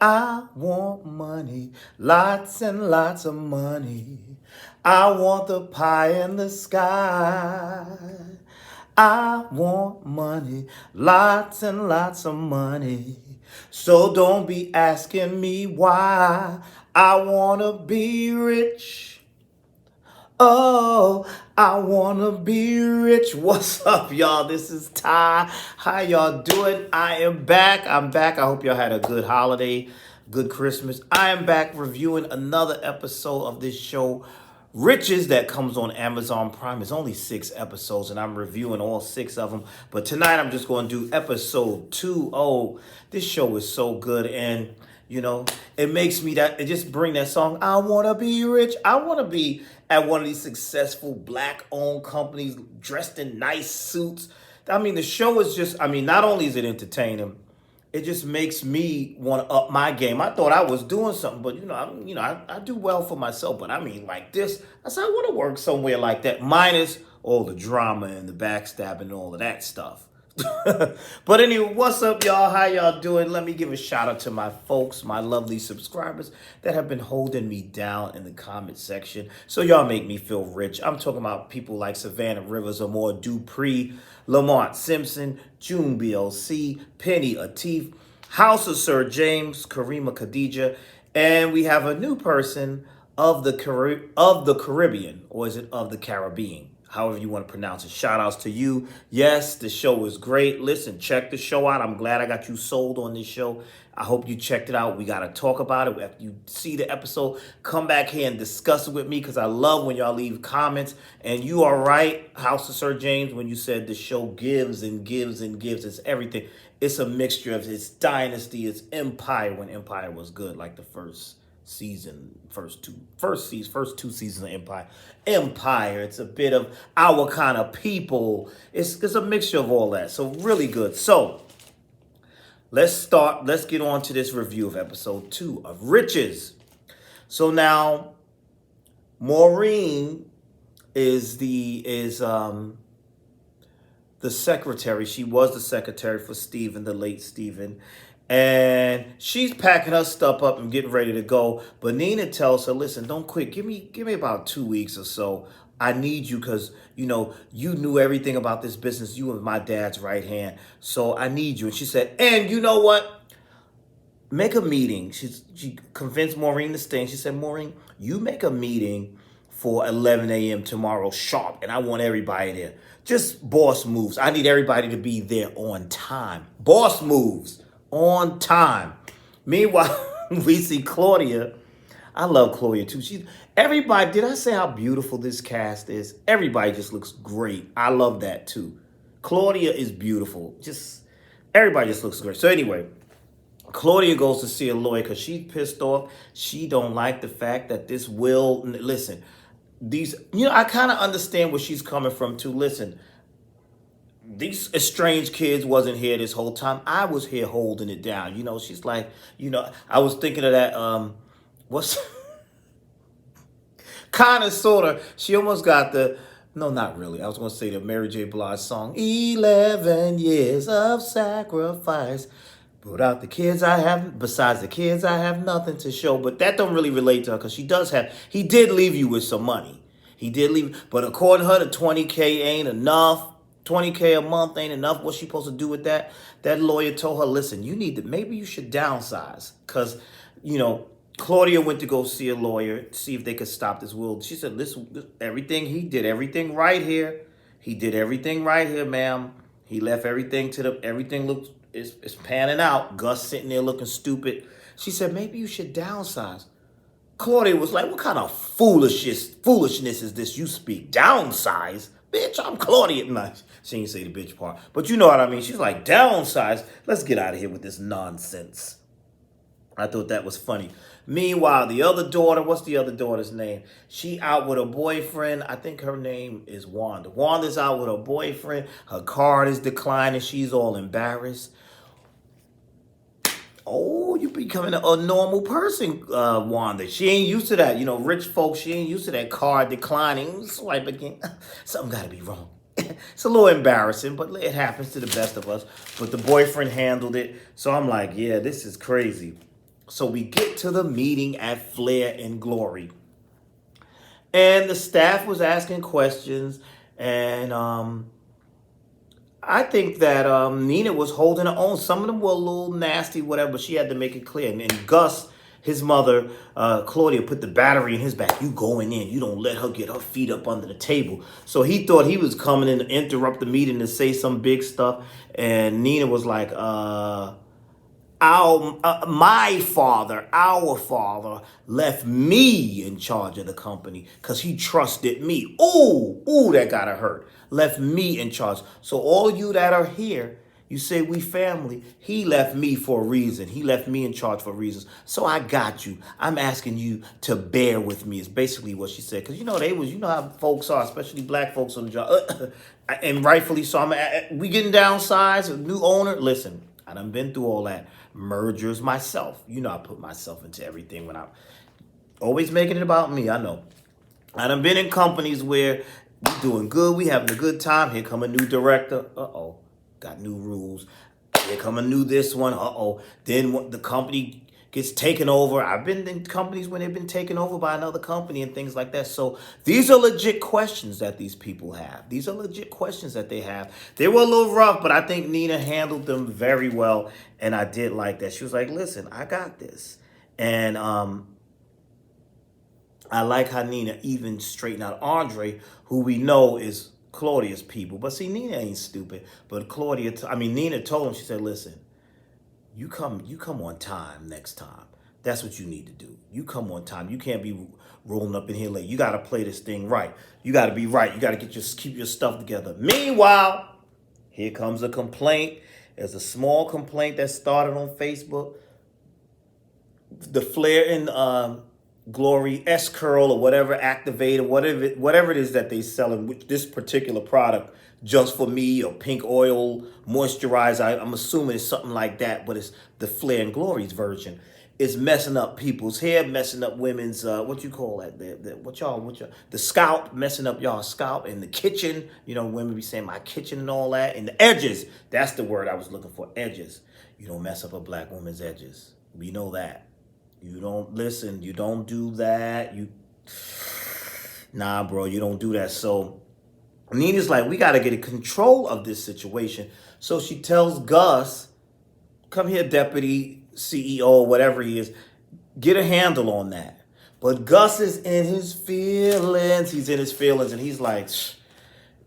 I want money, lots and lots of money. I want the pie in the sky. I want money, lots and lots of money. So don't be asking me why. I wanna be rich. Oh, I wanna be rich. What's up, y'all? This is Ty. How y'all doing? I am back. I'm back. I hope y'all had a good holiday, good Christmas. I am back reviewing another episode of this show, Riches, that comes on Amazon Prime. It's only 6 episodes, and I'm reviewing all 6 of them. But tonight, I'm just going to do episode 2. Oh, this show is so good, and it makes me it just bring that song. I want to be rich. I want to be at one of these successful black-owned companies, dressed in nice suits. I mean, the show is just. I mean, not only is it entertaining, it just makes me want to up my game. I thought I was doing something, but I do well for myself. But I mean, like this, I said I want to work somewhere like that, minus all the drama and the backstabbing and all of that stuff. But anyway, what's up, y'all? How y'all doing? Let me give a shout out to my folks, my lovely subscribers that have been holding me down in the comment section. So y'all make me feel rich. I'm talking about people like Savannah Rivers, Amor Dupree, Lamont Simpson, June BLC, Penny Atif, House of Sir James, Karima Khadija, and we have a new person of the Caribbean, or is it of the Caribbean? However you want to pronounce it. Shout outs to you. Yes, the show is great. Listen, check the show out. I'm glad I got you sold on this show. I hope you checked it out. We got to talk about it. After you see the episode, come back here and discuss it with me, because I love when y'all leave comments. And you are right, House of Sir James, when you said the show gives and gives and gives. It's everything. It's a mixture of its dynasty, its empire, when empire was good, like the first two seasons of Empire. It's a bit of our kind of people. It's a mixture of all that. So really good. So let's get on to this review of episode 2 of Riches. So now Maureen is the secretary. She was the secretary for Stephen, the late Stephen. And she's packing her stuff up and getting ready to go. But Nina tells her, listen, don't quit. Give me about 2 weeks or so. I need you because, you knew everything about this business. You were my dad's right hand. So I need you. And she said, and you know what? Make a meeting. She convinced Maureen to stay. And she said, Maureen, you make a meeting for 11 a.m. tomorrow sharp. And I want everybody there. Just boss moves. I need everybody to be there on time. Boss moves. On time. Meanwhile, we see Claudia. I love Claudia too. Everybody, did I say how beautiful this cast is? Everybody just looks great. I love that too. Claudia is beautiful. Everybody just looks great. So anyway, Claudia goes to see a lawyer because she's pissed off. She don't like the fact that this will, listen, I kind of understand where she's coming from too. Listen, these estranged kids wasn't here this whole time. I was here holding it down. She's like, I was thinking of that, what's, kind of, sort of, she almost got no, not really. I was going to say the Mary J. Blige song, 11 years of sacrifice. Without the kids I have, besides the kids, I have nothing to show. But that don't really relate to her because he did leave you with some money. He did leave, but according to her, the 20K ain't enough. 20K a month ain't enough. What's she supposed to do with that? That lawyer told her, listen, maybe you should downsize. Because, Claudia went to go see a lawyer to see if they could stop this will. She said, he did everything right here. He did everything right here, ma'am. He left everything everything is panning out. Gus sitting there looking stupid. She said, maybe you should downsize. Claudia was like, what kind of foolishness is this you speak? Downsize? Bitch, I'm Claudia. No, she didn't say the bitch part. But you know what I mean. She's like, downsize. Let's get out of here with this nonsense. I thought that was funny. Meanwhile, the other daughter, what's the other daughter's name? She out with her boyfriend. I think her name is Wanda. Wanda's out with her boyfriend. Her card is declining. She's all embarrassed. Oh, you becoming a normal person, Wanda. She ain't used to that. Rich folks, she ain't used to that card declining. Swipe again. Something got to be wrong. It's a little embarrassing, but it happens to the best of us. But the boyfriend handled it. So I'm like, yeah, this is crazy. So we get to the meeting at Flair and Glory. And the staff was asking questions. And I think that Nina was holding her own. Some of them were a little nasty, whatever, but she had to make it clear. And Gus, his mother, Claudia, put the battery in his back. You going in. You don't let her get her feet up under the table. So he thought he was coming in to interrupt the meeting to say some big stuff. And Nina was like, our father left me in charge of the company because he trusted me. Ooh, that got her hurt. Left me in charge. So all you that are here, you say we family. He left me for a reason. He left me in charge for reasons. So I got you. I'm asking you to bear with me is basically what she said. Because you know how folks are, especially black folks on the job. And rightfully so. We getting downsized, a new owner. Listen, I done been through all that. Mergers myself. You know I put myself into everything when I'm always making it about me. I know. I done been in companies where we doing good, we having a good time. Here come a new director. Uh-oh. Got new rules. Here come a new this one. Uh-oh. Then the company gets taken over. I've been in companies when they've been taken over by another company and things like that. So these are legit questions that these people have. These are legit questions that they have. They were a little rough, but I think Nina handled them very well. And I did like that. She was like, listen, I got this. And I like how Nina even straightened out Andre, who we know is Claudia's people. But see, Nina ain't stupid. But Nina told him, she said, listen, you come on time next time. That's what you need to do. You come on time. You can't be rolling up in here late. You got to play this thing right. You got to be right. You got to keep your stuff together. Meanwhile, here comes a complaint. There's a small complaint that started on Facebook. The Flair and Glory S-Curl or whatever activator, whatever it is that they sell in this particular product, just for me, or pink oil moisturizer. I'm assuming it's something like that, but it's the Flair and Glory's version. It's messing up people's hair, messing up women's what you call that? The scalp, messing up y'all scalp, and the kitchen. Women be saying my kitchen and all that, and the edges. That's the word I was looking for. Edges. You don't mess up a black woman's edges. We know that. You don't listen. You don't do that. Nah, bro. You don't do that. So Nina's like, we got to get in control of this situation. So she tells Gus, come here, deputy CEO, whatever he is, get a handle on that. But Gus is in his feelings. He's in his feelings, and he's like,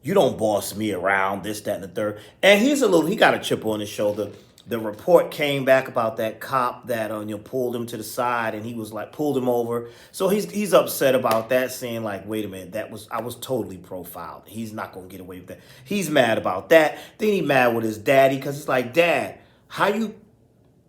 you don't boss me around, this, that, and the third. And he got a chip on his shoulder. The report came back about that cop that pulled him to the side, and he was like, pulled him over. So he's upset about that, saying like, wait a minute, I was totally profiled. He's not gonna get away with that. He's mad about that. Then he mad with his daddy because it's like, Dad, how you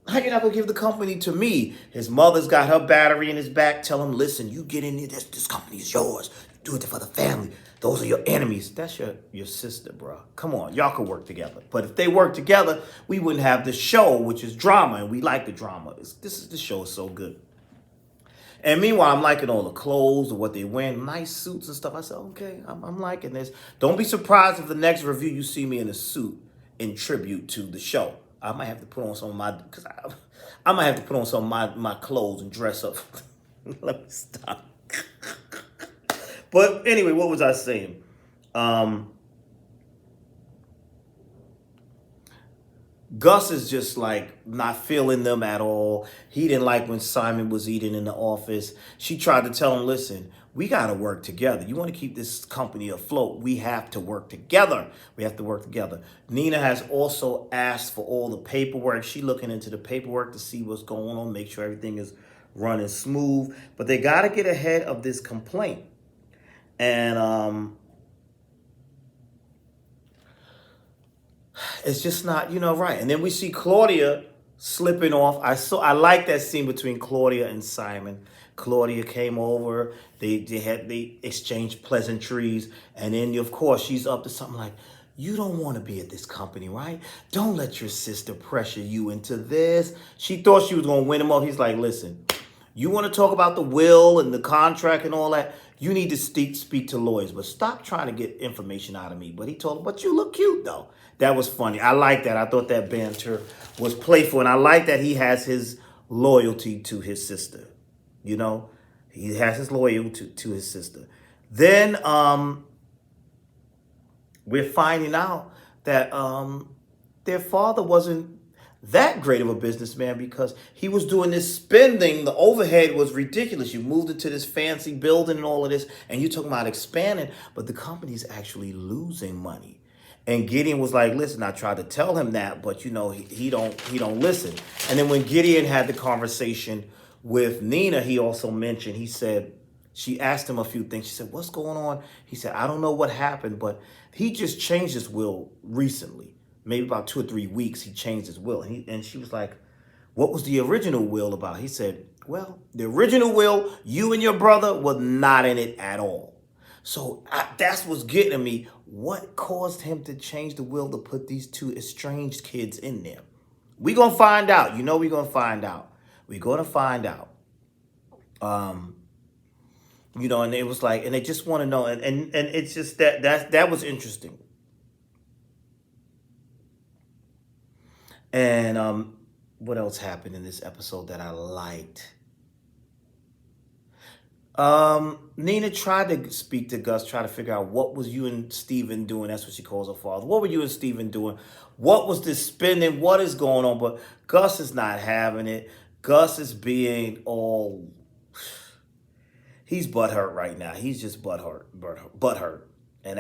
not gonna give the company to me? His mother's got her battery in his back. Tell him, listen, you get in there. This company is yours. Do it for the family. Those are your enemies. That's your sister, bro. Come on, y'all could work together. But if they work together, we wouldn't have the show, which is drama, and we like the drama. This show is so good. And meanwhile, I'm liking all the clothes or what they wearing, nice suits and stuff. I said, okay, I'm liking this. Don't be surprised if the next review you see me in a suit in tribute to the show. I might have to put on some of I might have to put on some of my clothes and dress up. Let me stop. But anyway, what was I saying? Gus is just like not feeling them at all. He didn't like when Simon was eating in the office. She tried to tell him, listen, we got to work together. You want to keep this company afloat, we have to work together. We have to work together. Nina has also asked for all the paperwork. She's looking into the paperwork to see what's going on, make sure everything is running smooth. But they got to get ahead of this complaint. And it's just not, right. And then we see Claudia slipping off. I like that scene between Claudia and Simon. Claudia came over. They exchanged pleasantries. And then, of course, she's up to something like, you don't want to be at this company, right? Don't let your sister pressure you into this. She thought she was going to win him off. He's like, listen, you want to talk about the will and the contract and all that? You need to speak to lawyers, but stop trying to get information out of me. But he told him, but you look cute, though. That was funny. I like that. I thought that banter was playful. And I like that he has his loyalty to his sister. You know, he has his loyalty to his sister. Then we're finding out that their father wasn't that great of a businessman because he was doing this spending. The overhead was ridiculous. You moved into this fancy building and all of this, and you talking about expanding, but the company's actually losing money. And Gideon was like, "Listen, I tried to tell him that, but you know he don't listen." And then when Gideon had the conversation with Nina, he also mentioned, he said, she asked him a few things. She said, "What's going on?" He said, "I don't know what happened, but he just changed his will recently. Maybe about 2 or 3 weeks, he changed his will." And she was like, "What was the original will about?" He said, "Well, the original will, you and your brother was not in it at all." So that's what's getting me. What caused him to change the will to put these two estranged kids in there? We're going to find out. You know we're going to find out. We're going to find out. And it was like, and they just want to know. And it's just that was interesting. And what else happened in this episode that I liked? Nina tried to speak to Gus, try to figure out what was you and Steven doing. That's what she calls her father. What were you and Steven doing? What was this spending? What is going on? But Gus is not having it. Gus is being all, he's butthurt right now. He's just butthurt. And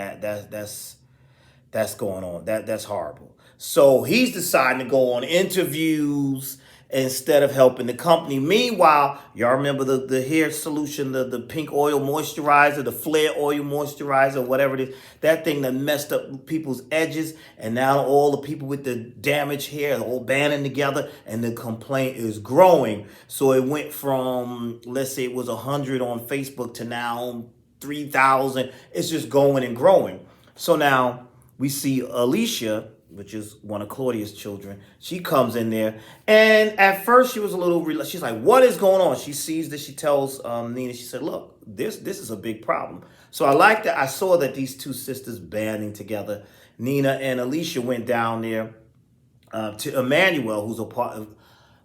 that's going on. That's horrible. So he's deciding to go on interviews instead of helping the company. Meanwhile, y'all remember the hair solution, the pink oil moisturizer, the flare oil moisturizer, whatever it is, that thing that messed up people's edges, and now all the people with the damaged hair are all banding together, and the complaint is growing. So it went from, let's say it was 100 on Facebook to now 3,000. It's just going and growing. So now we see Alicia, which is one of Claudia's children. She comes in there, and at first she was a little. She's like, "What is going on?" She sees this. She tells Nina. She said, "Look, this is a big problem." So I like that. I saw that these two sisters banding together. Nina and Alicia went down there to Emmanuel,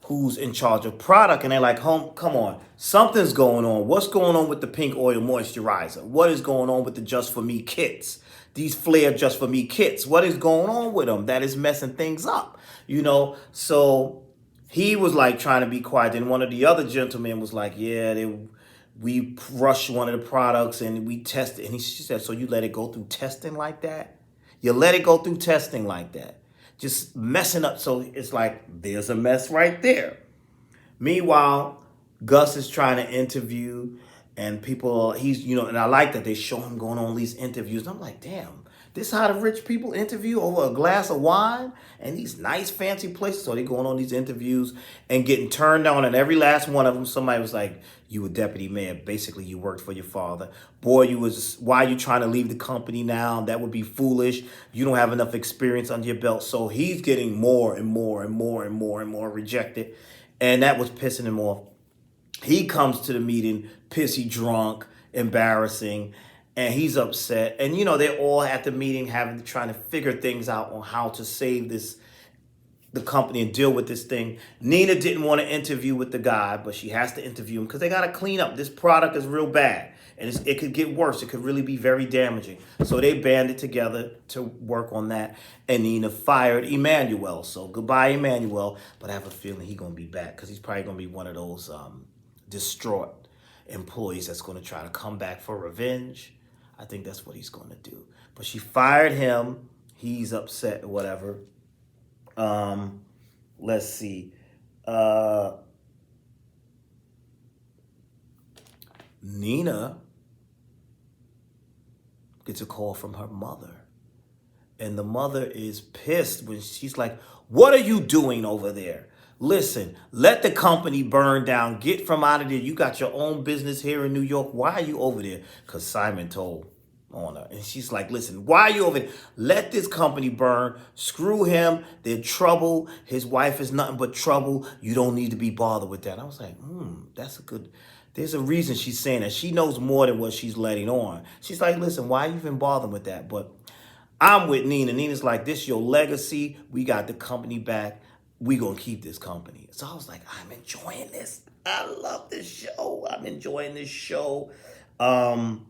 who's in charge of product, and they're like, come on, something's going on. What's going on with the pink oil moisturizer? What is going on with the Just For Me kits? These Flair Just For Me kits. What is going on with them? That is messing things up, So he was like trying to be quiet. And one of the other gentlemen was like, "Yeah, we rushed one of the products and we tested." And she said, "So you let it go through testing like that? You let it go through testing like that? Just messing up." So it's like, there's a mess right there. Meanwhile, Gus is trying to interview, and people, and I like that they show him going on these interviews. And I'm like, damn, this how the rich people interview over a glass of wine and these nice fancy places. So they going on these interviews and getting turned down, and every last one of them, somebody was like, "You were deputy mayor. Basically, you worked for your father. Boy, why are you trying to leave the company now? That would be foolish. You don't have enough experience under your belt." So he's getting more and more and more and more and more rejected. And that was pissing him off. He comes to the meeting, pissy drunk, embarrassing, and he's upset. And, they're all at the meeting trying to figure things out on how to save the company and deal with this thing. Nina didn't want to interview with the guy, but she has to interview him because they got to clean up. This product is real bad, and it could get worse. It could really be very damaging. So they banded together to work on that, and Nina fired Emmanuel. So goodbye, Emmanuel. But I have a feeling he's going to be back because he's probably going to be one of those distraught employees that's going to try to come back for revenge. I think that's what he's going to do. But she fired him. He's upset or whatever. Let's see. Nina gets a call from her mother. And the mother is pissed when she's like, "What are you doing over there? Listen, let the company burn down. Get from out of there. You got your own business here in New York. Why are you over there?" Because Simon told on her. And she's like, "Listen, why are you over there? Let this company burn. Screw him. They're trouble. His wife is nothing but trouble. You don't need to be bothered with that." And I was like, there's a reason she's saying that. She knows more than what she's letting on. She's like, "Listen, why are you even bothering with that?" But I'm with Nina. Nina's like, "This your legacy. We got the company back. we gonna keep this company. So I was like, I'm enjoying this. I love this show. I'm enjoying this show. Um,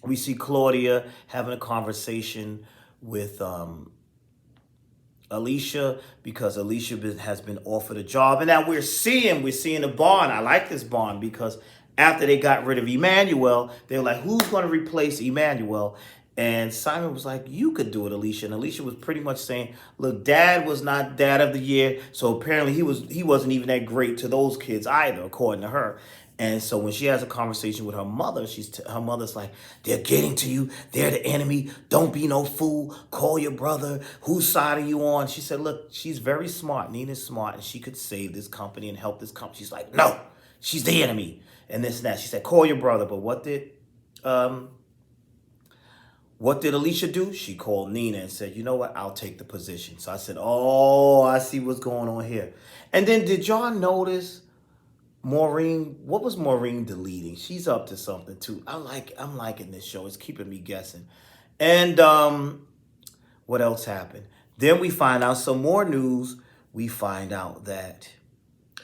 we see Claudia having a conversation with Alicia, because Alicia has been offered a job, and now we're seeing a bond. I like this bond because after they got rid of Emmanuel, they were like, who's going to replace Emmanuel? And Simon was like, you could do it, Alicia. And Alicia was pretty much saying, look, Dad was not Dad of the Year, so apparently he wasn't even that great to those kids either, according to her. And so when she has a conversation with her mother, her mother's like, they're getting to you. They're the enemy. Don't be no fool. Call your brother. Whose side are you on? She said, look, she's very smart. Nina's smart, and she could save this company and help this company. She's like, no, she's the enemy. And this and that. She said, call your brother. But what did Alicia do? She called Nina and said, you know what? I'll take the position. So I said, oh, I see what's going on here. And then did y'all notice Maureen? What was Maureen deleting? She's up to something too. I'm liking this show. It's keeping me guessing. And what else happened? Then we find out some more news. We find out that,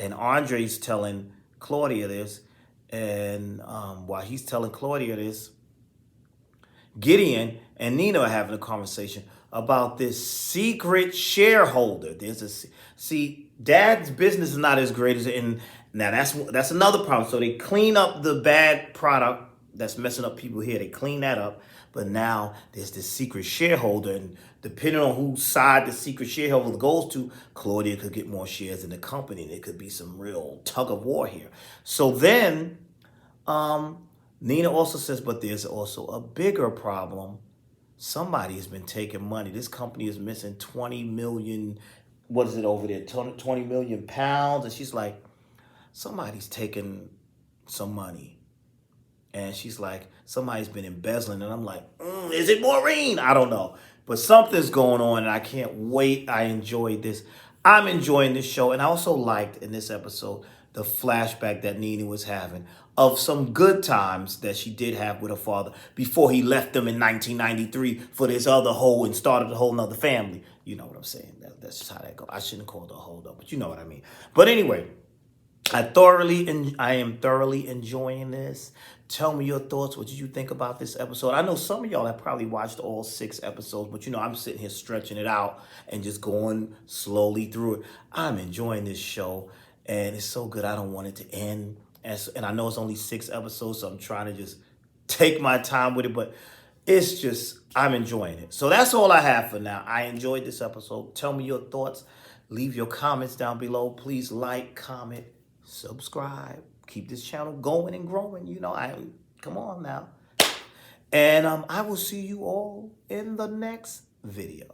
and Andre's telling Claudia this, and while he's telling Claudia this, Gideon and Nina are having a conversation about this secret shareholder. See, Dad's business is not as great as in now. That's another problem. So they clean up the bad product that's messing up people here. They clean that up, but now there's this secret shareholder, and depending on whose side the secret shareholder goes to, Claudia could get more shares in the company. There could be some real tug of war here. So then, Nina also says, but there's also a bigger problem. Somebody has been taking money. This company is missing 20 million, what is it over there, 20 million pounds? And she's like, somebody's taking some money. And she's like, somebody's been embezzling. And I'm like, is it Maureen? I don't know. But something's going on, and I can't wait. I enjoyed this. I'm enjoying this show. And I also liked in this episode the flashback that Nina was having of some good times that she did have with her father before he left them in 1993 for this other hoe and started a whole nother family. You know what I'm saying? That's just how that goes. I shouldn't call it a hold up, but you know what I mean. But anyway, I am thoroughly enjoying this. Tell me your thoughts. What did you think about this episode? I know some of y'all have probably watched all 6 episodes, but I'm sitting here stretching it out and just going slowly through it. I'm enjoying this show, and it's so good. I don't want it to end. And I know it's only 6 episodes, so I'm trying to just take my time with it, but I'm enjoying it. So that's all I have for now. I enjoyed this episode. Tell me your thoughts. Leave your comments down below. Please like, comment, subscribe. Keep this channel going and growing. Come on now. And I will see you all in the next video.